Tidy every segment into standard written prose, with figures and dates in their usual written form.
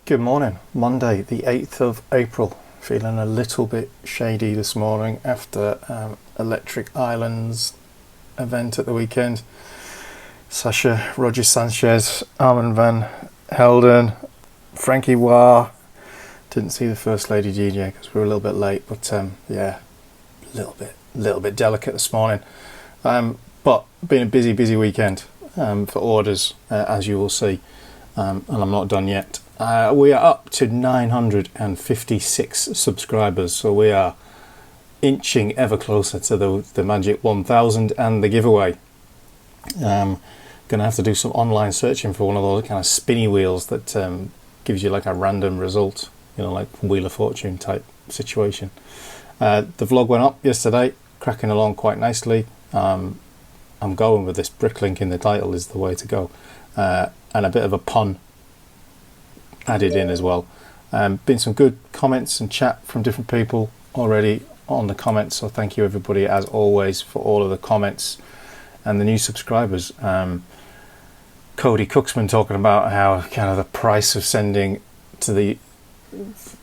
Good morning, Monday the 8th of April. Feeling a little bit shady this morning after Electric Island's event at the weekend. Sasha, Roger Sanchez, Armin van Helden, Frankie Wah. Didn't see the First Lady DJ because we were a little bit late, but yeah, a little bit delicate this morning. But been a busy weekend for orders, as you will see, and I'm not done yet. We are up to 956 subscribers, so we are inching ever closer to the magic 1000 and the giveaway. Gonna have to do some online searching for one of those kind of spinny wheels that gives you like a random result, you know, like Wheel of Fortune type situation. The vlog went up yesterday, cracking along quite nicely. I'm going with this Bricklink in the title is the way to go, and a bit of a pun added in as well. Been some good comments and chat from different people already on the comments, so thank you everybody as always for all of the comments and the new subscribers. Cody Cooksman talking about how kind of the price of sending to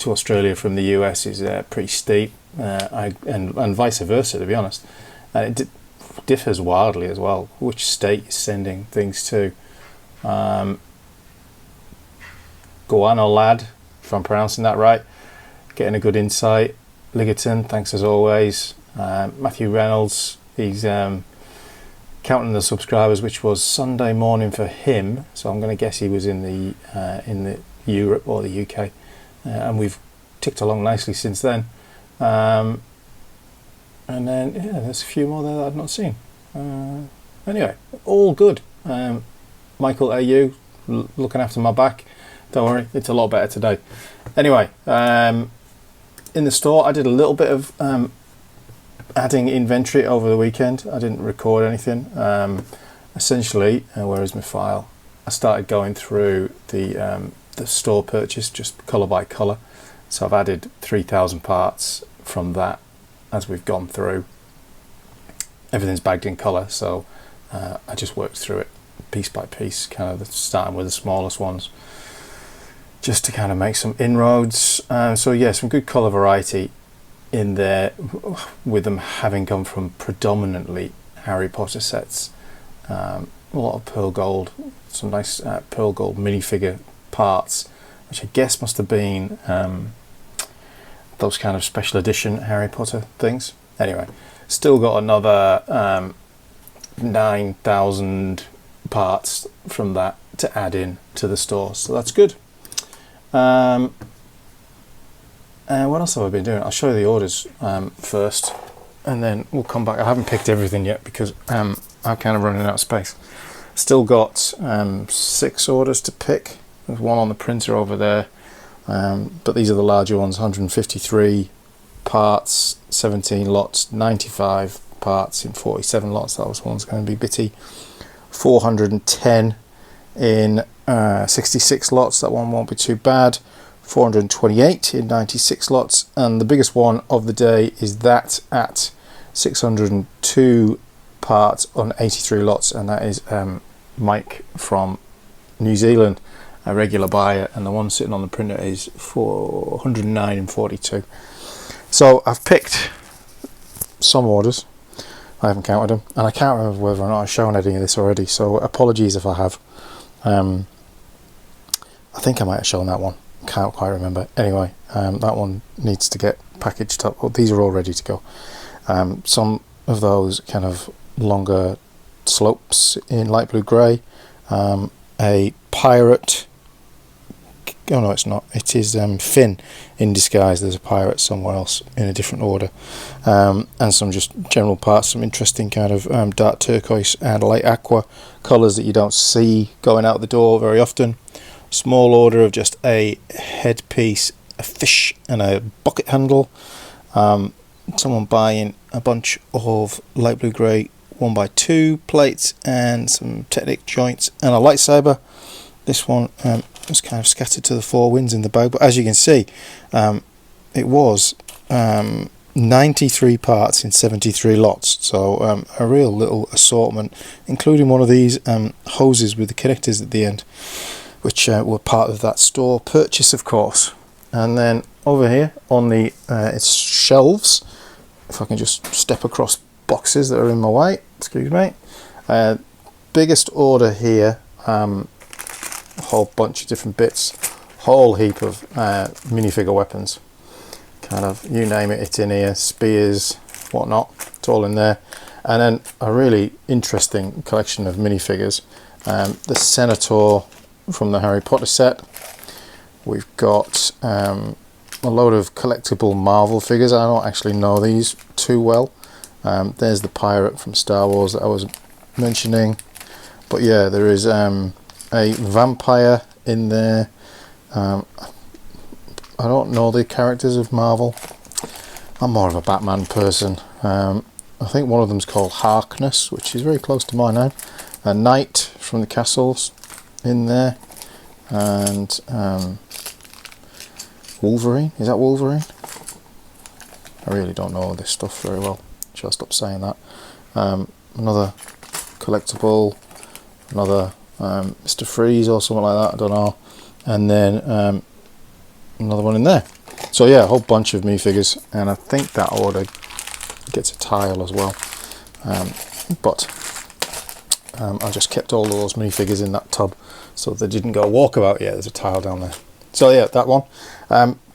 Australia from the US is pretty steep, and vice versa, to be honest. It differs wildly as well which state is sending things to. Goano Lad, if I'm pronouncing that right, getting a good insight. Ligerton, thanks as always. Matthew Reynolds, he's counting the subscribers, which was Sunday morning for him, so I'm going to guess he was in the Europe or the UK, and we've ticked along nicely since then. And then yeah, there's a few more there that I've not seen. Anyway, all good. Michael AU looking after my back. Don't worry, it's a lot better today. Anyway, in the store I did a little bit of adding inventory over the weekend. I didn't record anything. Essentially, where is my file? I started going through the store purchase just colour by colour. So I've added 3,000 parts from that as we've gone through. Everything's bagged in colour, so I just worked through it piece by piece, kind of starting with the smallest ones, just to kind of make some inroads. So yeah, some good colour variety in there, with them having come from predominantly Harry Potter sets. A lot of pearl gold, some nice pearl gold minifigure parts, which I guess must have been those kind of special edition Harry Potter things. Anyway, still got another 9,000 parts from that to add in to the store, so that's good. And what else have I been doing? I'll show you the orders first, and then we'll come back. I haven't picked everything yet because I'm kind of running out of space. Still got 6 orders to pick. There's one on the printer over there, but these are the larger ones. 153 parts, 17 lots, 95 parts in 47 lots. That was one's going to be bitty. 410 in 66 lots. That one won't be too bad. 428 in 96 lots, and the biggest one of the day is that at 602 parts on 83 lots, and that is Mike from New Zealand, a regular buyer, and the one sitting on the printer is 409 in 42. So I've picked some orders. I haven't counted them, and I can't remember whether or not I've shown any of this already, so apologies if I have. I think I might have shown that one, can't quite remember. Anyway, that one needs to get packaged up. Well, these are all ready to go. Some of those kind of longer slopes in light blue grey, a pirate, oh no it's not, it is Finn in disguise. There's a pirate somewhere else in a different order, and some just general parts, some interesting kind of dark turquoise and light aqua colours that you don't see going out the door very often. Small order of just a headpiece, a fish and a bucket handle. Someone buying a bunch of light blue grey 1x2 plates and some Technic joints and a lightsaber. This one was kind of scattered to the 4 winds in the bag, but as you can see, it was 93 parts in 73 lots, so a real little assortment, including one of these hoses with the connectors at the end, which were part of that store purchase, of course. And then over here on the its shelves, if I can just step across boxes that are in my way, excuse me. Biggest order here, a whole bunch of different bits, whole heap of minifigure weapons, kind of you name it, it's in here, spears, whatnot, it's all in there. And then a really interesting collection of minifigures, the Senator from the Harry Potter set. We've got a load of collectible Marvel figures. I don't actually know these too well. There's the pirate from Star Wars that I was mentioning. But yeah, there is a vampire in there. I don't know the characters of Marvel. I'm more of a Batman person. I think one of them's called Harkness, which is very close to my name. A knight from the castles in there. And Wolverine, is that Wolverine? I really don't know this stuff very well. Shall I stop saying that? Another collectible, another Mr. Freeze or something like that, I don't know. And then another one in there. So yeah, a whole bunch of minifigures, and I think that order gets a tile as well. But I just kept all of those minifigures in that tub so they didn't go walkabout. Yeah, there's a tile down there. So yeah, that one.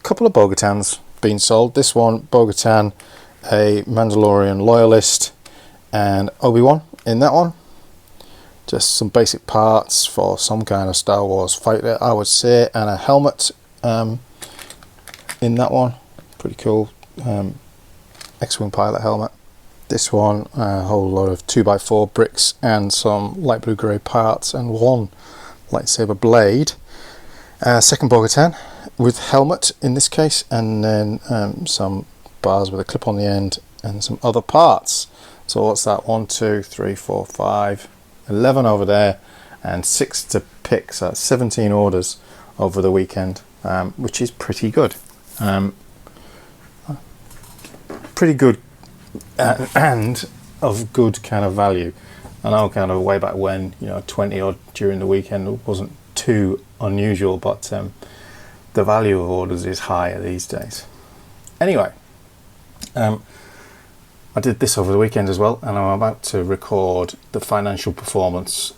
Couple of Bo-Katans being sold. This one, Bo-Katan, a Mandalorian loyalist, and Obi-Wan in that one. Just some basic parts for some kind of Star Wars fighter, I would say, and a helmet in that one. Pretty cool. X-Wing pilot helmet. This one, a whole lot of 2x4 bricks and some light blue grey parts and one lightsaber blade. Second Bo-Katan with helmet in this case, and then some bars with a clip on the end and some other parts. So what's that? 1, 2, 3, 4, 5, 11 over there, and 6 to pick. So that's 17 orders over the weekend, which is pretty good. Pretty good and of good kind of value. I know kind of way back when, 20 odd during the weekend wasn't too unusual, but the value of orders is higher these days. Anyway, I did this over the weekend as well, and I'm about to record the financial performance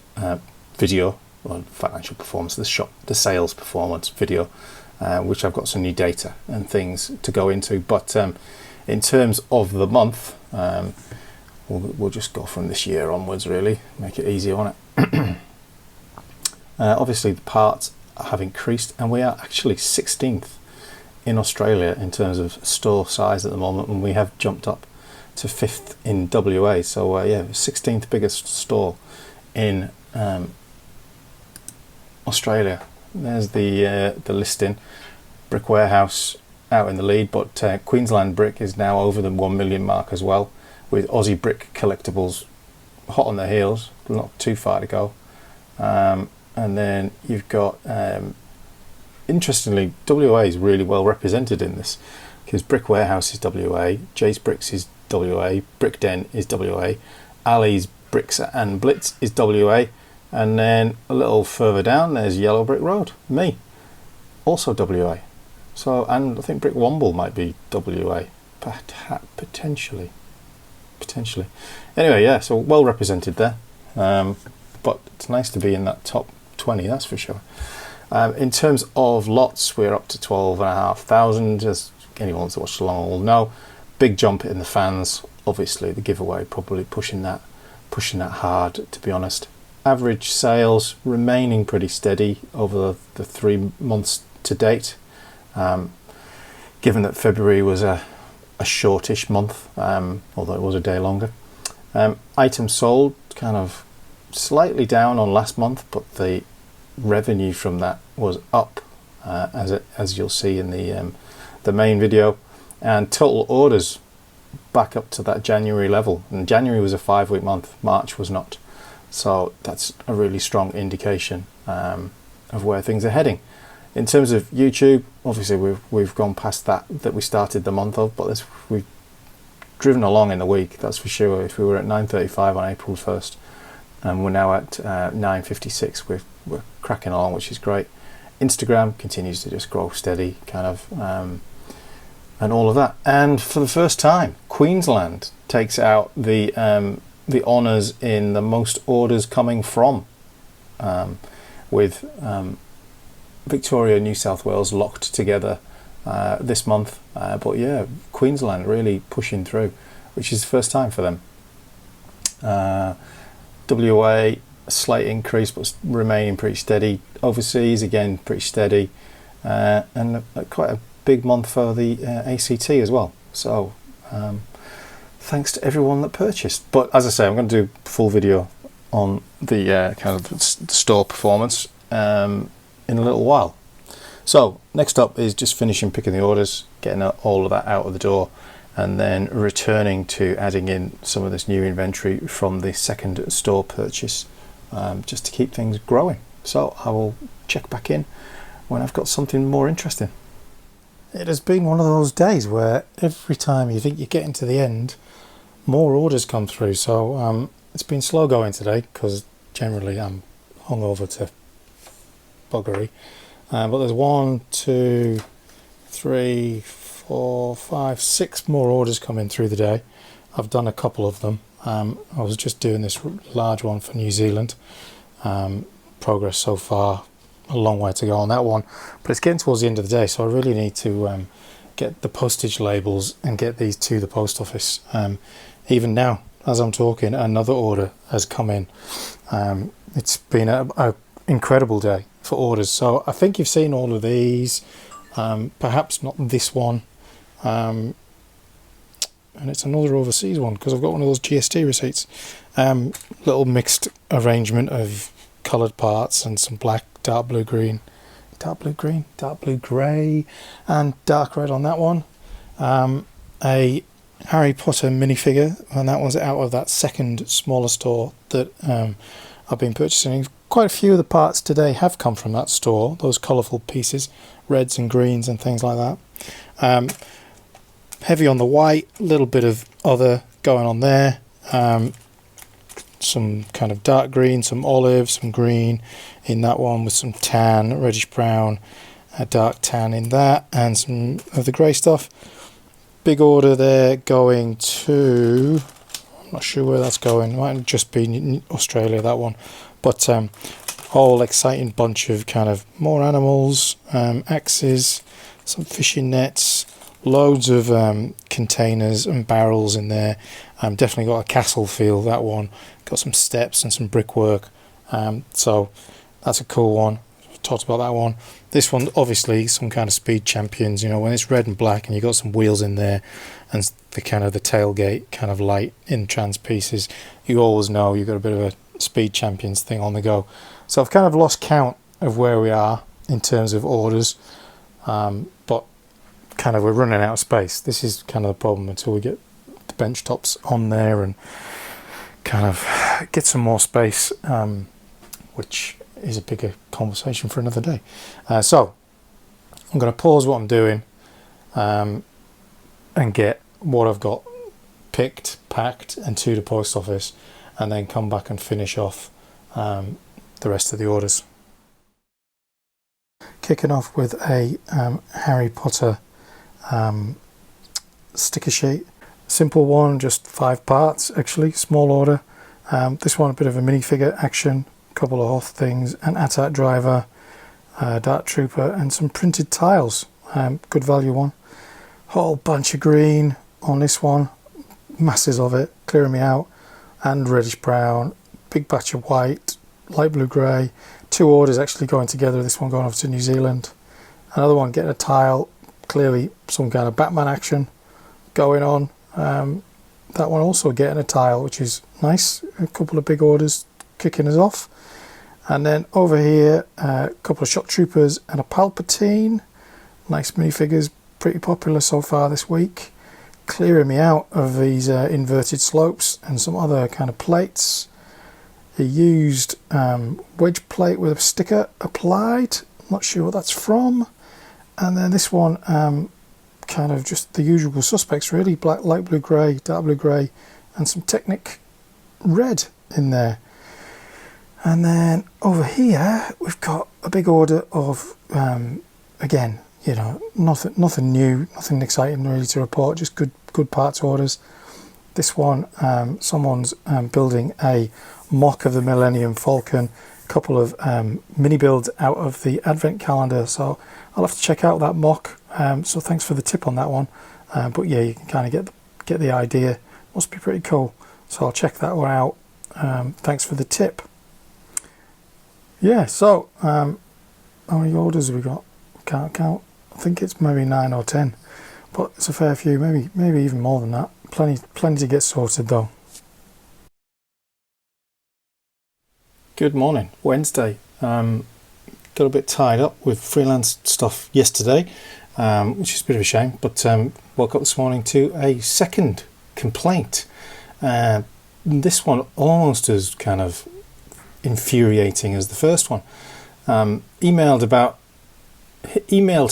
video, or financial performance, the sales performance video, which I've got some new data and things to go into. But in terms of the month, we'll just go from this year onwards, really, make it easy on it. Obviously, the parts have increased, and we are actually 16th in Australia in terms of store size at the moment, and we have jumped up to 5th in WA. So yeah, 16th biggest store in Australia. There's the listing. Brick Warehouse out in the lead, but Queensland Brick is now over the 1 million mark as well, with Aussie Brick Collectibles hot on their heels, not too far to go. And then you've got, interestingly, WA is really well represented in this, because Brick Warehouse is WA, Jay's Bricks is WA, Brick Den is WA, Ali's Bricks and Blitz is WA, and then a little further down there's Yellow Brick Road, me, also WA. So, and I think Brick Womble might be WA, potentially. Anyway, yeah, so well represented there, but it's nice to be in that top 20, that's for sure. In terms of lots, we're up to 12,500, as anyone that's watched along will know. Big jump in the fans, obviously the giveaway probably pushing that hard, to be honest. Average sales remaining pretty steady over the 3 months to date, given that February was a shortish month, although it was a day longer. Items sold kind of slightly down on last month, but the revenue from that was up, as you'll see in the main video, and total orders back up to that January level. And January was a 5-week month, March was not, so that's a really strong indication of where things are heading. In terms of YouTube, obviously we've gone past that we started the month of, but we've driven along in the week, that's for sure. If we were at 9:35 on April 1st, and we're now at 9:56, we're cracking along, which is great. Instagram continues to just grow steady, kind of, and all of that. And for the first time, Queensland takes out the honours in the most orders coming from, with Victoria and New South Wales locked together this month. But yeah, Queensland really pushing through, which is the first time for them. WA, a slight increase, but remaining pretty steady. Overseas, again, pretty steady. And quite a big month for the ACT as well. So thanks to everyone that purchased. But as I say, I'm going to do a full video on the kind of the store performance in a little while. So next up is just finishing picking the orders, getting all of that out of the door, and then returning to adding in some of this new inventory from the second store purchase, just to keep things growing. So I will check back in when I've got something more interesting. It has been one of those days where every time you think you're getting to the end, more orders come through. So it's been slow going today because generally I'm hungover to buggery. But there's 1, 2, 3, 4, 5, 6 more orders coming through the day. I've done a couple of them. I was just doing this large one for New Zealand. Progress so far, a long way to go on that one, but it's getting towards the end of the day, so I really need to get the postage labels and get these to the post office. Even now, as I'm talking, another order has come in. It's been a incredible day for orders, so I think you've seen all of these, perhaps not this one, and it's another overseas one because I've got one of those GST receipts. Little mixed arrangement of coloured parts and some black, dark blue green, dark blue grey, and dark red on that one. A Harry Potter minifigure, and that one's out of that second smaller store that I've been purchasing. Quite a few of the parts today have come from that store, those colourful pieces, reds and greens and things like that. Heavy on the white, a little bit of other going on there. Some kind of dark green, some olive, some green in that one, with some tan, reddish brown, a dark tan in that, and some of the grey stuff. Big order there going to, I'm not sure where that's going, it might have just been in Australia, that one, but whole exciting bunch of kind of more animals, axes, some fishing nets, loads of containers and barrels in there. Definitely got a castle feel, that one. Got some steps and some brickwork, so that's a cool one. I've talked about that one. This one, obviously, some kind of speed champions. You know, when it's red and black and you got some wheels in there, and the kind of the tailgate kind of light in trans pieces, you always know you've got a bit of a speed champions thing on the go. So I've kind of lost count of where we are in terms of orders, but kind of we're running out of space. This is kind of the problem until we get the bench tops on there and kind of get some more space, which is a bigger conversation for another day. So I'm going to pause what I'm doing and get what I've got picked, packed and to the post office, and then come back and finish off the rest of the orders. Kicking off with a Harry Potter sticker sheet. Simple one, just 5 parts actually, small order. This one a bit of a minifigure action, a couple of Hoth things, an AT-AT driver, Dart Trooper and some printed tiles. Good value one. Whole bunch of green on this one, masses of it, clearing me out, and reddish brown, big batch of white, light blue grey. 2 orders actually going together, this one going over to New Zealand. Another one getting a tile, clearly some kind of Batman action going on. That one also getting a tile, which is nice. A couple of big orders kicking us off. And then over here, a couple of Shock Troopers and a Palpatine. Nice minifigures, pretty popular so far this week. Clearing me out of these inverted slopes and some other kind of plates. A used wedge plate with a sticker applied. Not sure what that's from. And then this one, kind of just the usual suspects really, black, light blue grey, dark blue grey, and some Technic red in there. And then over here we've got a big order of again, you know, nothing new, nothing exciting really to report, just good parts orders. This one, someone's building a mock of the Millennium Falcon, a couple of mini builds out of the Advent calendar, so I'll have to check out that mock. So thanks for the tip on that one. But yeah, you can kind of get the idea. Must be pretty cool. So I'll check that one out. Thanks for the tip. Yeah, so how many orders have we got? Can't count. I think it's maybe 9 or 10, but it's a fair few. Maybe even more than that. Plenty to get sorted though. Good morning, Wednesday. Got a bit tied up with freelance stuff yesterday, which is a bit of a shame, but woke up this morning to a second complaint. This one almost as kind of infuriating as the first one. Emailed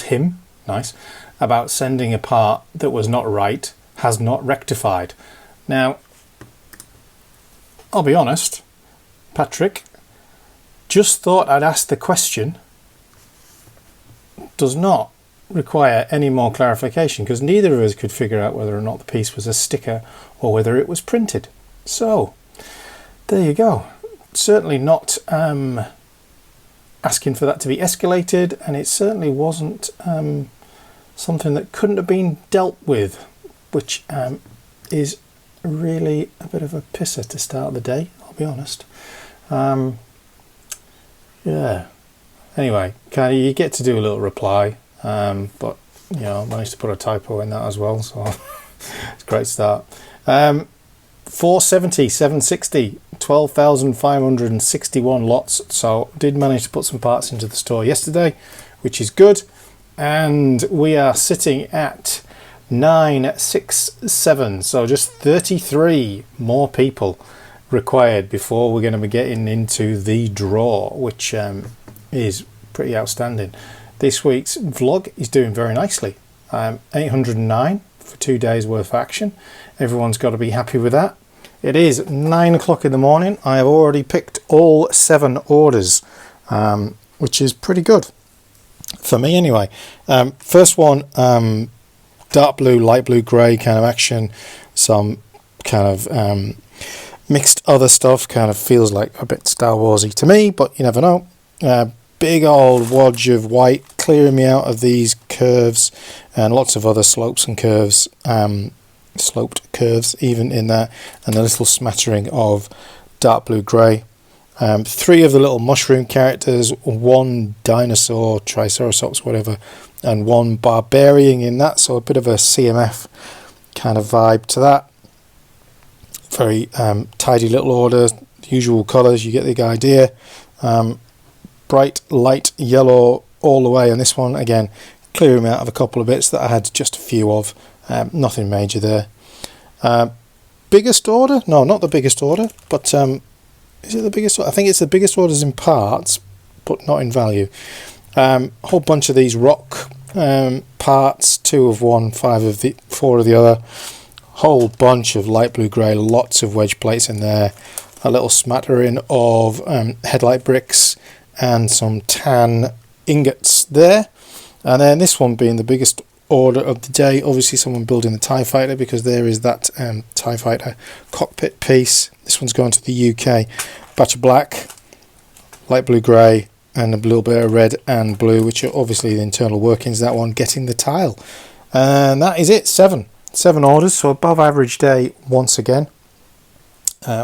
him, nice, about sending a part that was not right, has not rectified. Now, I'll be honest, Patrick, just thought I'd ask the question. Does not require any more clarification, because neither of us could figure out whether or not the piece was a sticker or whether it was printed. So, there you go. Certainly not asking for that to be escalated, and it certainly wasn't something that couldn't have been dealt with, which is really a bit of a pisser to start the day, I'll be honest. Yeah. Anyway, kind of you get to do a little reply, but you know, I managed to put a typo in that as well, so it's a great start. 470, 760, 12,561 lots. So did manage to put some parts into the store yesterday, which is good. And we are sitting at 967. So just 33 more people required before we're going to be getting into the draw, which is pretty outstanding. This week's vlog is doing very nicely. 809 for 2 days worth of action. Everyone's got to be happy with that. It is 9 o'clock in the morning. I have already picked all 7 orders, which is pretty good for me anyway. First one, dark blue, light blue, grey kind of action, some kind of mixed other stuff, kind of feels like a bit Star Warsy to me, but you never know. Big old wodge of white clearing me out of these curves and lots of other slopes and curves, sloped curves even in there, and a little smattering of dark blue grey. 3 of the little mushroom characters, 1 dinosaur, triceratops, whatever, and 1 barbarian in that, so a bit of a CMF kind of vibe to that. Very tidy little order, usual colours, you get the idea. Bright light yellow all the way, and this one again clearing out of a couple of bits that I had just a few of. Nothing major there. Biggest order? No, not the biggest order, but is it the biggest? I think it's the biggest orders in parts, but not in value. Whole bunch of these rock parts, 2 of one, 4 of the other. Whole bunch of light blue grey, lots of wedge plates in there. A little smattering of headlight bricks and some tan ingots there. And then this one being the biggest order of the day, obviously someone building the TIE Fighter, because there is that TIE Fighter cockpit piece. This one's going to the UK. Batch of black, light blue grey, and a little bit of red and blue, which are obviously the internal workings. That one getting the tile. And that is it. 7 orders, so above average day once again,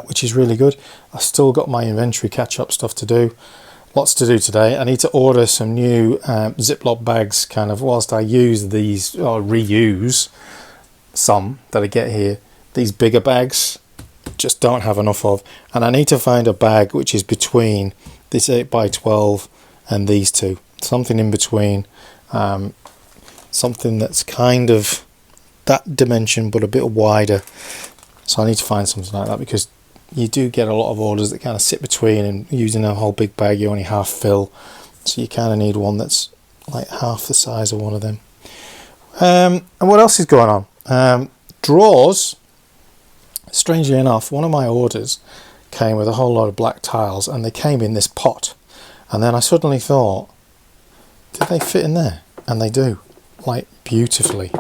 which is really good. I've still got my inventory catch-up stuff to do. Lots to do today. I need to order some new Ziploc bags, kind of, whilst I use these, or reuse some that I get here. These bigger bags, just don't have enough of. And I need to find a bag which is between this 8x12 and these two. Something in between. Something that's kind of that dimension, but a bit wider. So I need to find something like that, because you do get a lot of orders that kind of sit between, and using a whole big bag you only half fill, so you kind of need one that's like half the size of one of them. And what else is going on? Drawers, strangely enough, one of my orders came with a whole lot of black tiles, and they came in this pot. And then I suddenly thought, did they fit in there? And they do, like beautifully.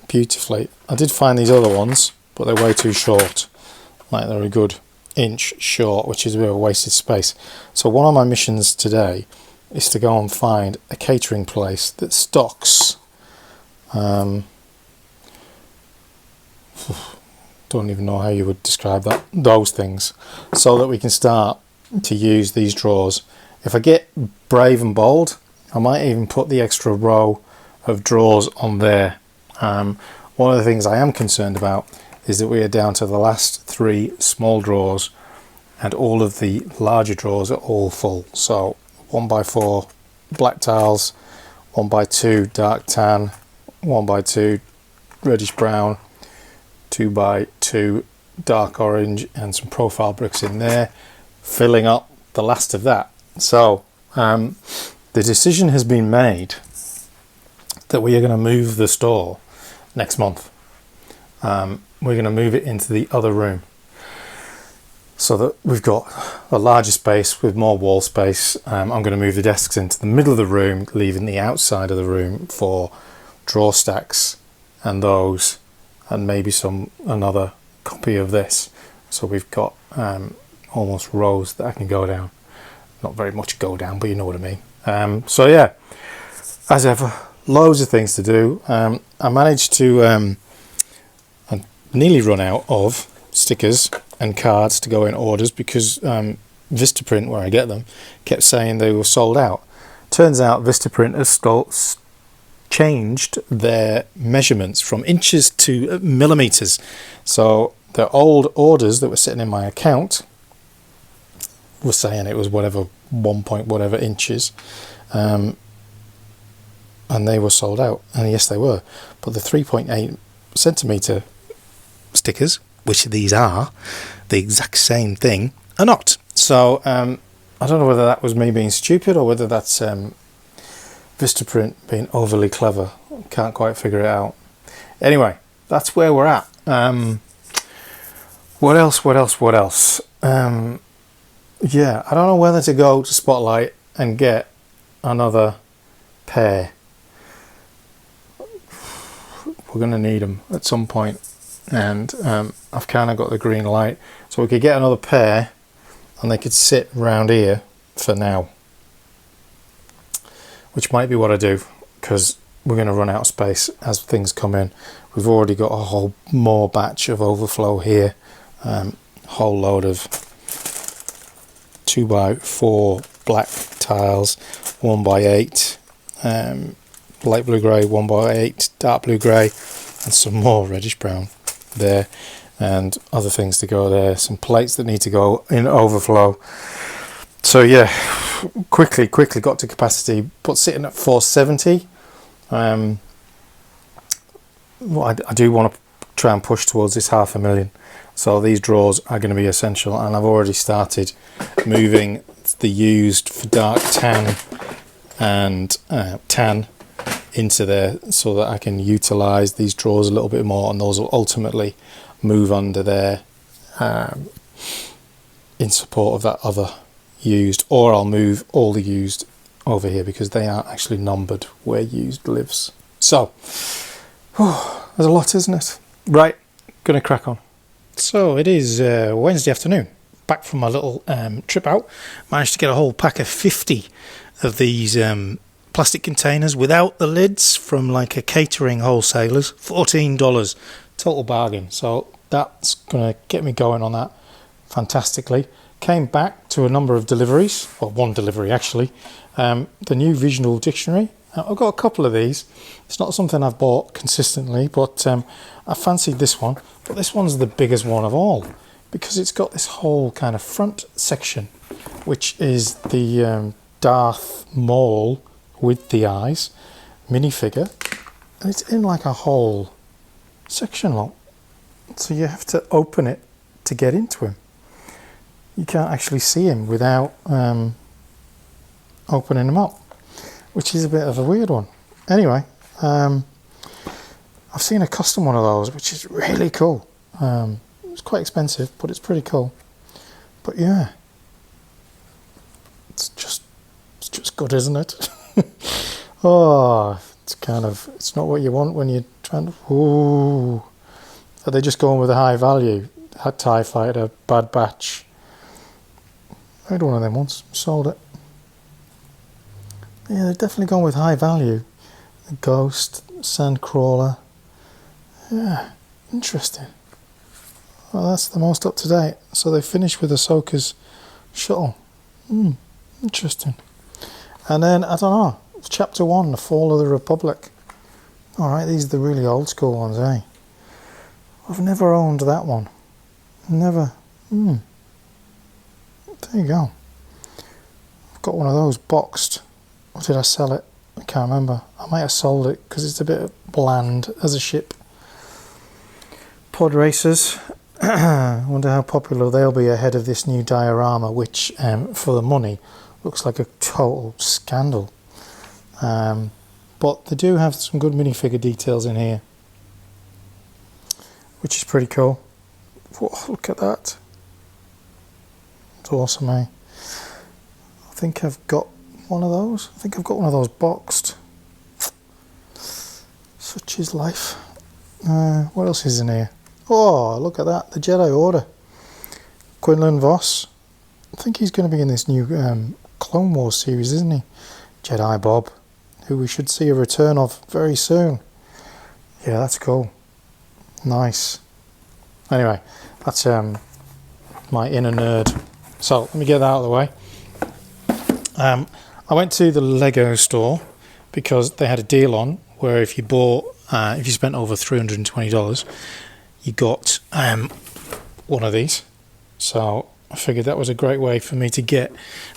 Beautifully. I did find these other ones, but they're way too short. Like they're a good inch short, which is a bit of a wasted space. So one of my missions today is to go and find a catering place that stocks don't even know how you would describe that, those things, so that we can start to use these drawers. If I get brave and bold, I might even put the extra row of drawers on there. One of the things I am concerned about is that we are down to the last 3 small drawers, and all of the larger drawers are all full. So 1x4 black tiles, 1x2 dark tan, 1x2 reddish brown, 2x2 dark orange, and some profile bricks in there, filling up the last of that. So the decision has been made that we are going to move the store next month. We're going to move it into the other room, so that we've got a larger space with more wall space. I'm going to move the desks into the middle of the room, leaving the outside of the room for drawer stacks and those, and maybe another copy of this. So we've got almost rows that I can go down. Not very much go down, but you know what I mean. So yeah, as ever, loads of things to do. I managed to I nearly run out of stickers and cards to go in orders, because Vistaprint, where I get them, kept saying they were sold out. Turns out Vistaprint has changed their measurements from inches to millimeters. So the old orders that were sitting in my account were saying it was whatever 1 point whatever inches, and they were sold out. And yes, they were. But the 3.8 centimeter stickers, which these are the exact same thing, are not. So I don't know whether that was me being stupid or whether that's Vistaprint being overly clever. Can't quite figure it out. Anyway, that's where we're at. What else? Yeah, I don't know whether to go to Spotlight and get another pair. We're going to need them at some point. And I've kind of got the green light, so we could get another pair and they could sit round here for now, which might be what I do, because we're going to run out of space as things come in. We've already got a whole more batch of overflow here, whole load of 2x4 black tiles, 1x8 light blue grey, 1x8 dark blue grey, and some more reddish brown there, and other things to go there, some plates that need to go in overflow. So yeah, quickly got to capacity, but sitting at 470. Well, I do want to try and push towards this 500,000, so these drawers are going to be essential, and I've already started moving the used for dark tan and tan into there, so that I can utilize these drawers a little bit more, and those will ultimately move under there in support of that other used, or I'll move all the used over here, because they aren't actually numbered where used lives. So there's a lot, isn't it? Right, gonna crack on. So it is Wednesday afternoon, back from my little trip out. Managed to get a whole pack of 50 of these plastic containers without the lids from like a catering wholesalers. $14, total bargain. So that's gonna get me going on that fantastically. Came back to a number of deliveries, or one delivery actually. The new visual dictionary. I've got a couple of these. It's not something I've bought consistently, but I fancied this one. But this one's the biggest one of all, because it's got this whole kind of front section, which is the Darth Maul with the eyes minifigure, and it's in like a whole section lot. So you have to open it to get into him. You can't actually see him without opening him up, which is a bit of a weird one. Anyway, I've seen a custom one of those, which is really cool. It's quite expensive, but it's pretty cool. But yeah, it's just good, isn't it? Oh, it's not what you want when you're trying to. Ooh, are they just going with a high value? That TIE Fighter, Bad Batch. I had one of them once, sold it. Yeah, they're definitely going with high value. The Ghost, Sandcrawler. Yeah, interesting. Well, that's the most up to date. So they finished with Ahsoka's shuttle. Interesting. And then, I don't know, Chapter 1, The Fall of the Republic. Alright, these are the really old school ones, eh? I've never owned that one. Never. There you go. I've got one of those boxed. Or did I sell it? I can't remember. I might have sold it because it's a bit bland as a ship. Pod racers. I wonder how popular they'll be ahead of this new diorama, which, for the money, looks like a total scandal. But they do have some good minifigure details in here, which is pretty cool. Whoa, look at that. It's awesome, eh? I think I've got one of those. I think I've got one of those boxed. Such is life. What else is in here? Oh, look at that. The Jedi Order. Quinlan Voss. I think he's going to be in this new Clone Wars series, isn't he? Jedi Bob, who we should see a return of very soon. Yeah, that's cool. Nice. Anyway, that's my inner nerd. So let me get that out of the way. I went to the Lego store because they had a deal on where if you spent over $320, you got one of these. So I figured that was a great way for me to get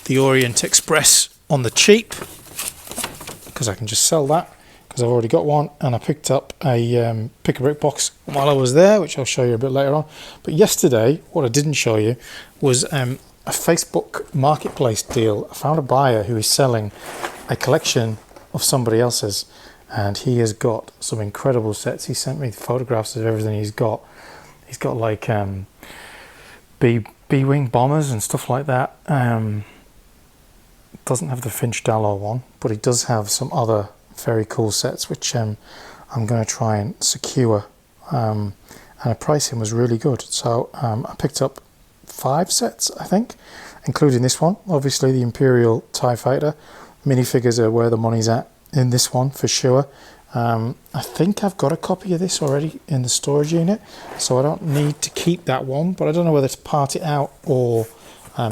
the Orient Express on the cheap, because I can just sell that because I've already got one. And I picked up a pick-a-brick box while I was there, which I'll show you a bit later on. But yesterday, what I didn't show you was a Facebook marketplace deal. I found a buyer who is selling a collection of somebody else's, and he has got some incredible sets. He sent me photographs of everything he's got. He's got like B-wing bombers and stuff like that. Doesn't have the Finch Dallo one, but he does have some other very cool sets, which I'm going to try and secure. And the pricing was really good. So I picked up 5 sets, I think, including this one. Obviously, the Imperial TIE Fighter. Minifigures are where the money's at in this one, for sure. I think I've got a copy of this already in the storage unit, so I don't need to keep that one, but I don't know whether to part it out or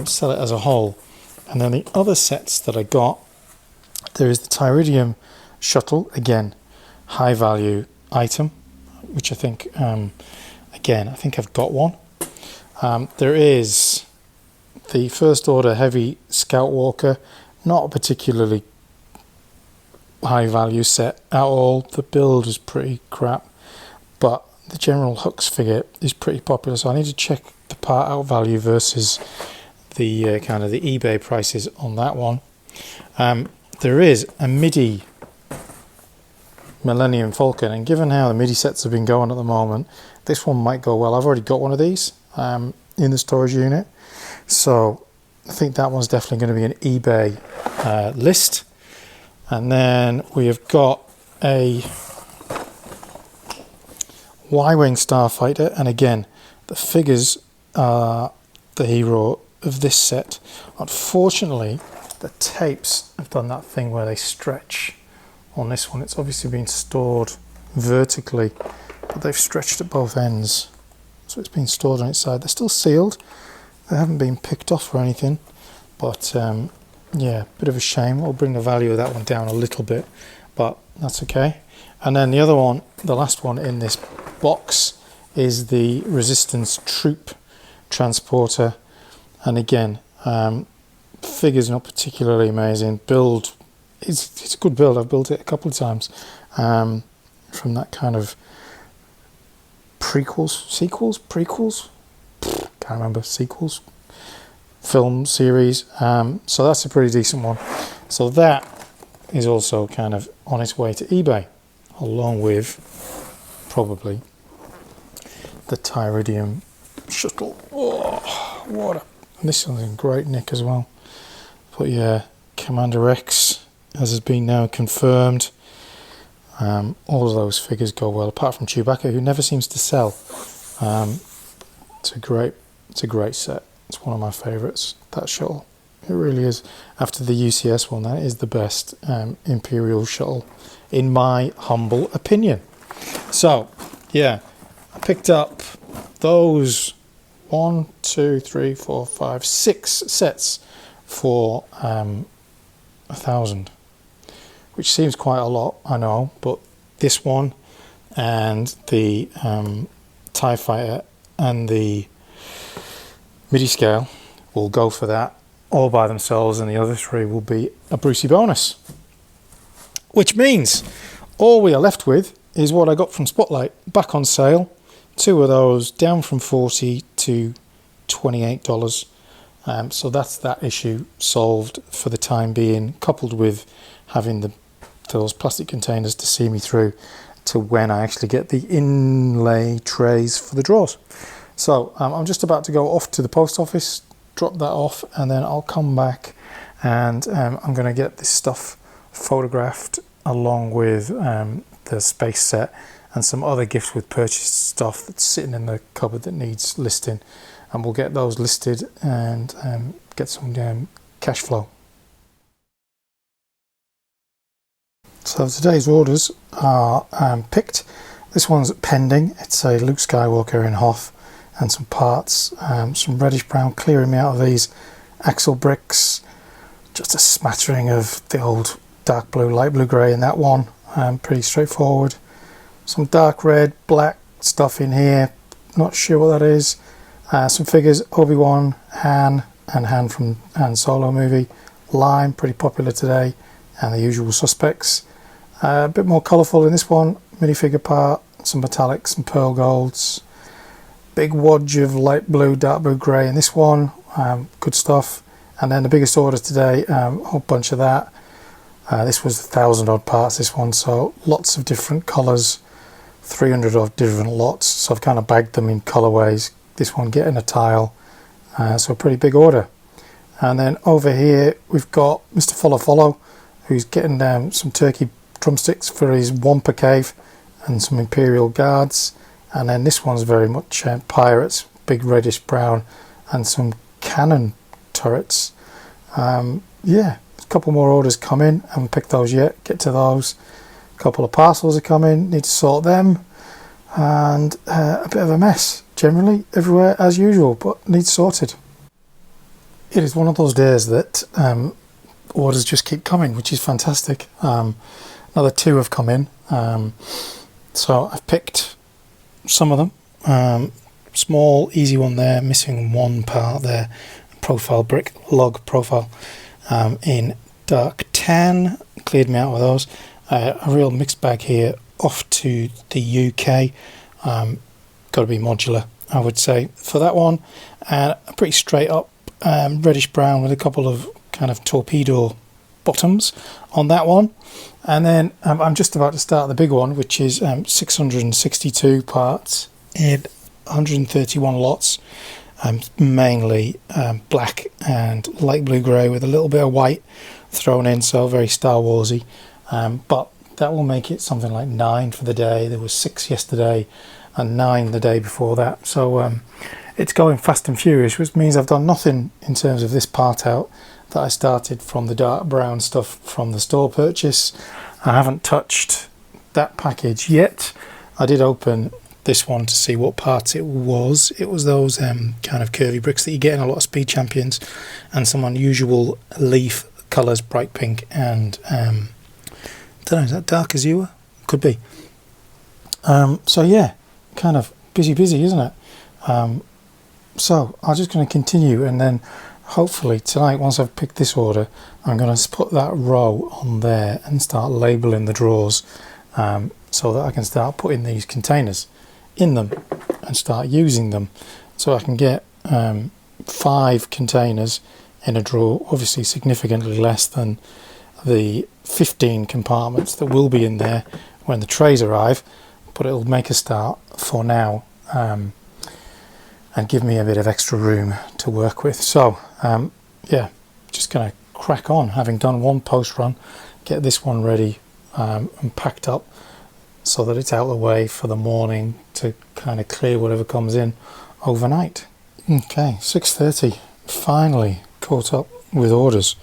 sell it as a whole. And then the other sets that I got, there is the Tyridium shuttle, again, high value item, which I think, again, I think I've got one. There is the First Order Heavy Scout Walker, not a particularly high value set at all. The build is pretty crap, but the General Hux figure is pretty popular, so I need to check the part out value versus the kind of the eBay prices on that one. There is a MIDI Millennium Falcon, and given how the MIDI sets have been going at the moment, this one might go well. I've already got one of these in the storage unit, so I think that one's definitely going to be an eBay list. And then we have got a Y-Wing Starfighter, and again, the figures are the hero of this set. Unfortunately, the tapes have done that thing where they stretch on this one. It's obviously been stored vertically, but they've stretched at both ends, so it's been stored on its side. They're still sealed, they haven't been picked off or anything, but yeah, bit of a shame. We'll bring the value of that one down a little bit, but that's okay. And then the other one, the last one in this box, is the Resistance Troop Transporter. And again, figure's not particularly amazing. Build, it's a good build. I've built it a couple of times from that kind of sequels, can't remember, sequels, film series. So that's a pretty decent one. So that is also kind of on its way to eBay, along with probably the Tyridium shuttle. Oh, what and this one's in great nick as well. But yeah, Commander X, as has been now confirmed. All of those figures go well, apart from Chewbacca, who never seems to sell. It's a great set. It's one of my favourites, that shuttle. It really is. After the UCS one, that is the best Imperial shuttle, in my humble opinion. So, yeah, I picked up those 1, 2, 3, 4, 5, 6 sets for $1,000, which seems quite a lot, I know, but this one and the TIE Fighter and the MIDI scale will go for that all by themselves, and the other 3 will be a Brucey bonus. Which means all we are left with is what I got from Spotlight, back on sale. 2 of those, down from $40 to $28. So that's that issue solved for the time being, coupled with having those plastic containers to see me through to when I actually get the inlay trays for the drawers. So I'm just about to go off to the post office, drop that off, and then I'll come back and I'm going to get this stuff photographed along with the space set and some other gifts with purchased stuff that's sitting in the cupboard that needs listing, and we'll get those listed and get some cash flow. So today's orders are picked. This one's pending. It's a Luke Skywalker in Hoth and some parts, some reddish brown, clearing me out of these axle bricks, just a smattering of the old dark blue, light blue grey in that one, pretty straightforward. Some dark red, black stuff in here, not sure what that is. Some figures, Obi-Wan, Han, and Han from Han Solo movie, Lime, pretty popular today, and the usual suspects. A bit more colourful in this one, minifigure part, some metallics, some pearl golds, big wadge of light blue, dark blue grey in this one, good stuff. And then the biggest order today, a whole bunch of that. This was 1,000 odd parts, this one, so lots of different colours, 300 odd different lots, so I've kind of bagged them in colourways. This one getting a tile, so a pretty big order. And then over here we've got Mr. Follow, who's getting some turkey drumsticks for his Wampa cave and some Imperial guards. And then this one's very much pirates, big reddish brown, and some cannon turrets. Yeah, a couple more orders come in. I haven't picked those yet, get to those. A couple of parcels are coming, need to sort them. And a bit of a mess generally everywhere as usual, but needs sorted. It is one of those days that orders just keep coming, which is fantastic. Another 2 have come in, so I've picked some of them. Small easy one there, missing one part there, profile brick log profile in dark tan, cleared me out with those. A real mixed bag here, off to the UK. Got to be modular, I would say, for that one. And a pretty straight up reddish brown with a couple of kind of torpedo bottoms on that one. And then I'm just about to start the big one, which is 662 parts in 131 lots, mainly black and light blue grey with a little bit of white thrown in, so very Star Warsy. But that will make it something like 9 for the day. There was 6 yesterday and 9 the day before that. So it's going fast and furious, which means I've done nothing in terms of this part out that I started from the dark brown stuff from the store purchase. I haven't touched that package yet. I did open this one to see what parts it was. It was those kind of curvy bricks that you get in a lot of Speed Champions, and some unusual leaf colours, bright pink and I don't know, is that dark azure? Could be. So yeah, kind of busy, isn't it? So I'm just going to continue, and then hopefully tonight, once I've picked this order, I'm going to put that row on there and start labelling the drawers, so that I can start putting these containers in them and start using them, so I can get 5 containers in a drawer, obviously significantly less than the 15 compartments that will be in there when the trays arrive, but it'll make a start for now. and give me a bit of extra room to work with. So yeah, just gonna crack on, having done one post run, get this one ready and packed up so that it's out of the way for the morning to kind of clear whatever comes in overnight. Okay, 6:30, finally caught up with orders.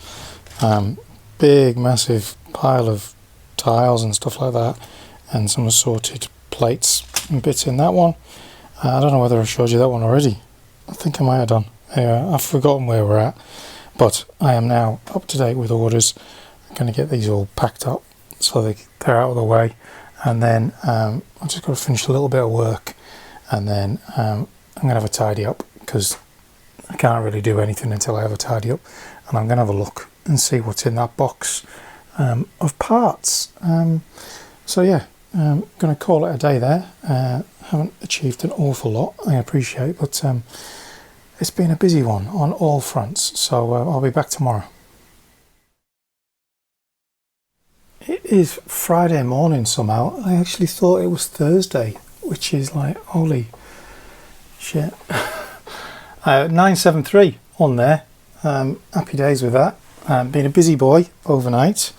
Big massive pile of tiles and stuff like that, and some assorted plates and bits in that one. I don't know whether I showed you that one already. I think I might have done. Anyway, I've forgotten where we're at, but I am now up to date with orders. I'm going to get these all packed up so they're out of the way, and then I've just got to finish a little bit of work, and then I'm going to have a tidy up, because I can't really do anything until I have a tidy up, and I'm going to have a look and see what's in that box of parts. So yeah, I'm going to call it a day there. Haven't achieved an awful lot, I appreciate, but it's been a busy one on all fronts, so I'll be back tomorrow. It is Friday morning somehow. I actually thought it was Thursday, which is like, holy shit. 973 on there. Happy days with that. Been a busy boy overnight.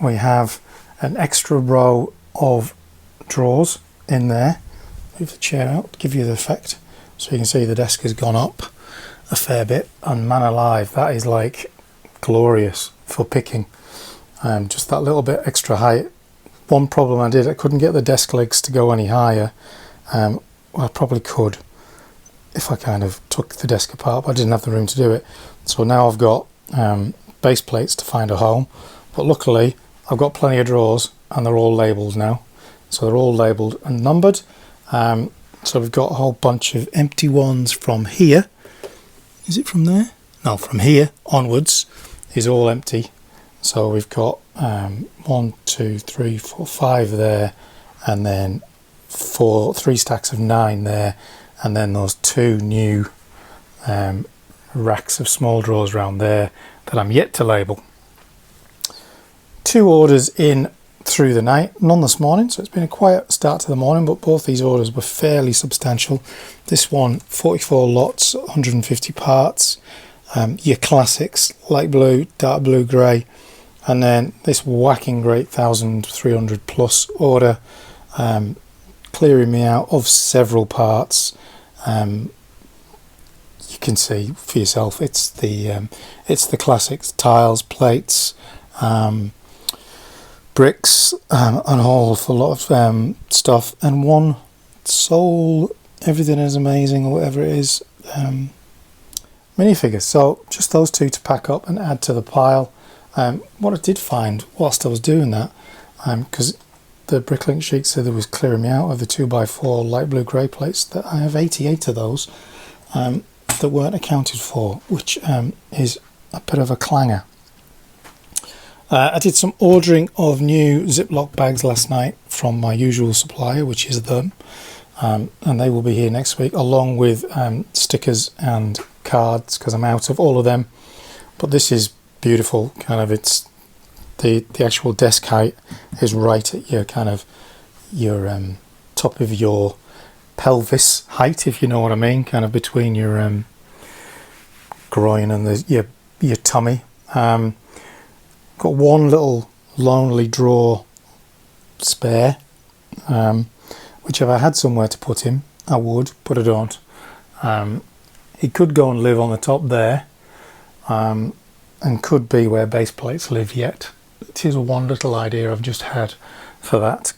We have an extra row of drawers in there. Move the chair out to give you the effect, so you can see the desk has gone up a fair bit, and man alive, that is like glorious for picking. Just that little bit extra height. One problem I did, I couldn't get the desk legs to go any higher. Well, I probably could if I kind of took the desk apart, but I didn't have the room to do it. So now I've got base plates to find a home, but luckily I've got plenty of drawers and they're all labelled now. So they're all labelled and numbered. So we've got a whole bunch of empty ones from here. Is it from there? No, from here onwards is all empty. So we've got 1, 2, 3, 4, 5 there, and then 3 stacks of 9 there, and then those 2 new racks of small drawers around there that I'm yet to label. 2 orders in through the night, none this morning, so it's been a quiet start to the morning, but both these orders were fairly substantial. This one, 44 lots, 150 parts, your classics, light blue, dark blue, grey, and then this whacking great 1,300 plus order, clearing me out of several parts. You can see for yourself, it's the classics, tiles, plates, bricks, and a whole lot of stuff, and one soul everything is amazing or whatever it is minifigures. So just those 2 to pack up and add to the pile. What I did find whilst I was doing that, because the Bricklink sheet said there was clearing me out of the 2x4 light blue grey plates, that I have 88 of those that weren't accounted for, which is a bit of a clanger. I did some ordering of new Ziploc bags last night from my usual supplier, which is them, and they will be here next week, along with stickers and cards, because I'm out of all of them. But this is beautiful, kind of, it's the actual desk height is right at your kind of your top of your pelvis height, if you know what I mean, kind of between your groin and your tummy. Got one little lonely drawer spare, which if I had somewhere to put him I would, but I don't. He could go and live on the top there, and could be where base plates live yet. It is one little idea I've just had for that.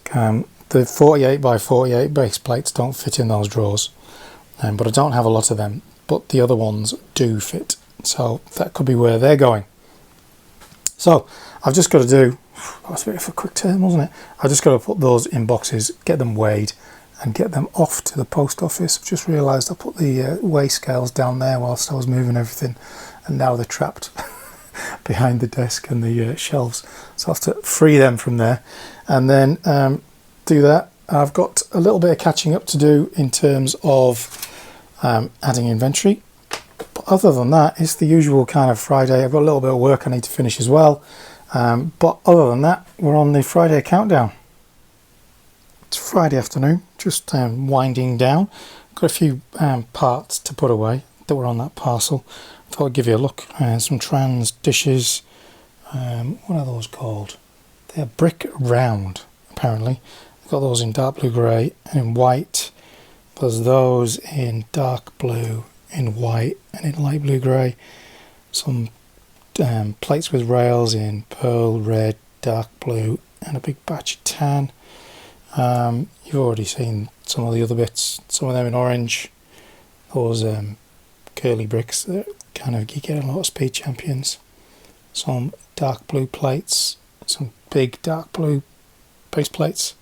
The 48 by 48 base plates don't fit in those drawers, but I don't have a lot of them, but the other ones do fit, so that could be where they're going. So I've just got to do, that's a bit of a quick turn, wasn't it? I've just got to put those in boxes, get them weighed and get them off to the post office. I've just realised I put the weigh scales down there whilst I was moving everything, and now they're trapped behind the desk and the shelves, so I have to free them from there and then do that. I've got a little bit of catching up to do in terms of adding inventory, but other than that it's the usual kind of Friday. I've got a little bit of work I need to finish as well, but other than that we're on the Friday countdown. It's Friday afternoon, just winding down. got a few parts to put away that were on that parcel. I thought I'd give you a look. Some trans dishes. What are those called? They're brick round, apparently. I've got those in dark blue grey and in white. There's those in dark blue, in white and in light blue grey. Some plates with rails in pearl red, dark blue and a big batch of tan. You've already seen some of the other bits, some of them in orange. Those curly bricks that kind of you get a lot of Speed Champions. Some dark blue plates, some big dark blue base plates,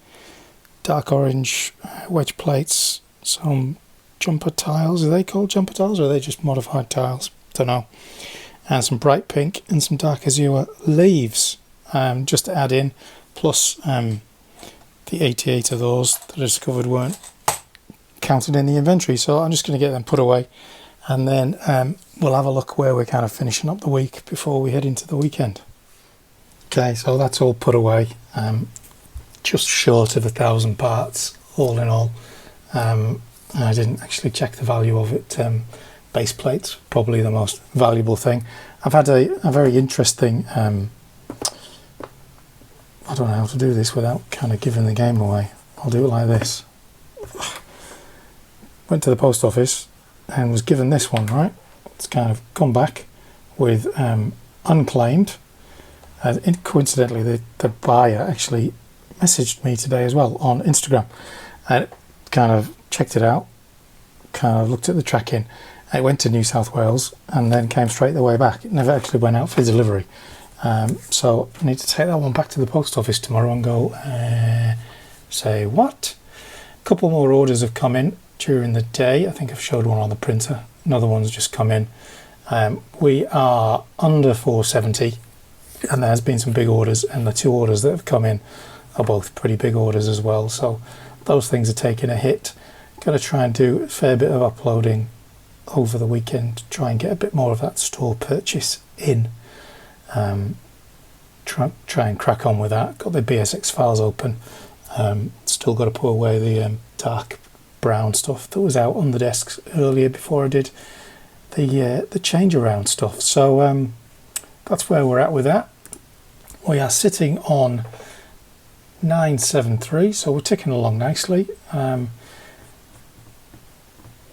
dark orange wedge plates, some jumper tiles. Are they called jumper tiles or are they just modified tiles? Don't know. And some bright pink and some dark azure leaves, just to add in, plus the 88 of those that I discovered weren't counted in the inventory, so I'm just going to get them put away, and then we'll have a look where we're kind of finishing up the week before we head into the weekend. Okay, so that's all put away, just short of 1,000 parts all in all. I didn't actually check the value of it. Base plates, probably the most valuable thing. I've had a very interesting, I don't know how to do this without kind of giving the game away. I'll do it like this. Went to the post office and was given this one, right? It's kind of come back with unclaimed. Coincidentally, the buyer actually messaged me today as well on Instagram. I kind of checked it out, kind of looked at the tracking. It went to New South Wales and then came straight the way back. It never actually went out for delivery. So I need to take that one back to the post office tomorrow and go, say what? A couple more orders have come in during the day. I think I've showed one on the printer. Another one's just come in. We are under 470 and there has been some big orders, and the 2 orders that have come in are both pretty big orders as well. So those things are taking a hit. Going to try and do a fair bit of uploading over the weekend to try and get a bit more of that store purchase in. Try and crack on with that. Got the BSX files open. Still got to put away the dark brown stuff that was out on the desks earlier before I did the change around stuff. So that's where we're at with that. We are sitting on 973, so we're ticking along nicely.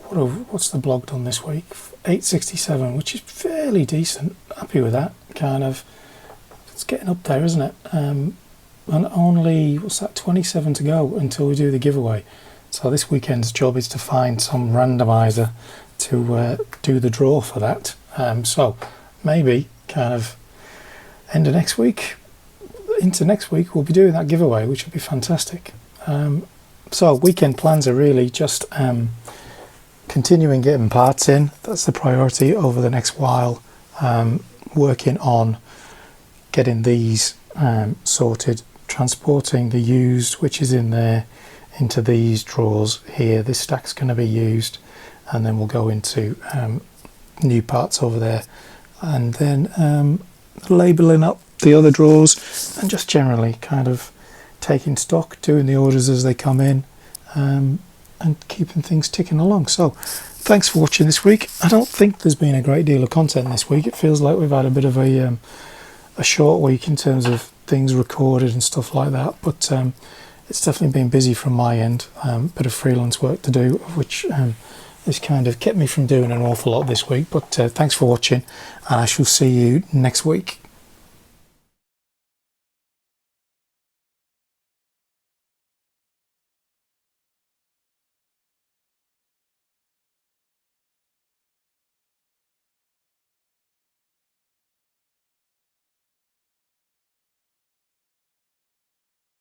What's the blog done this week? 867, which is fairly decent. Happy with that. Kind of, it's getting up there, isn't it? And only, 27 to go until we do the giveaway. So this weekend's job is to find some randomizer to do the draw for that. So maybe kind of end of next week, into next week, we'll be doing that giveaway, which will be fantastic. So weekend plans are really just continuing getting parts in. That's the priority over the next while. Working on getting these sorted, transporting the used, which is in there, into these drawers here. This stack's going to be used, and then we'll go into new parts over there, and then labelling up the other drawers, and just generally kind of taking stock, doing the orders as they come in, and keeping things ticking along. So thanks for watching this week. I don't think there's been a great deal of content this week. It feels like we've had a bit of a short week in terms of things recorded and stuff like that, but it's definitely been busy from my end. Bit of freelance work to do, which has kind of kept me from doing an awful lot this week. But thanks for watching, and I shall see you next week.